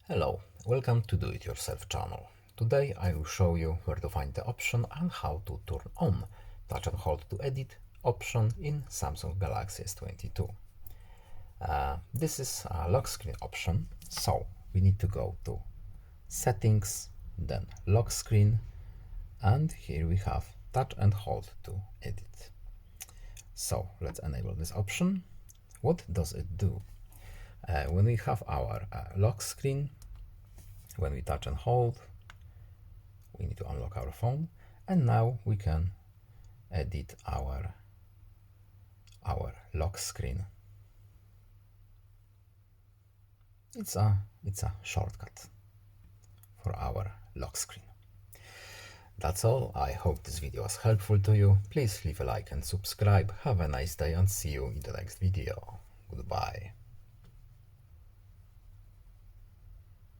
Hello, welcome to Do It Yourself channel. Today I will show you where to find the option and how to turn on touch and hold to edit option in Samsung Galaxy S22. This is a lock screen option, so we need to go to settings, then lock screen, and here we have touch and hold to edit. So let's enable this option. What does it do? When we have our lock screen, when we touch and hold, we need to unlock our phone, and now we can edit our lock screen. It's a shortcut for our lock screen. That's all. I hope this video was helpful to you. Please leave a like and subscribe. Have a nice day and see you in the next video. Goodbye.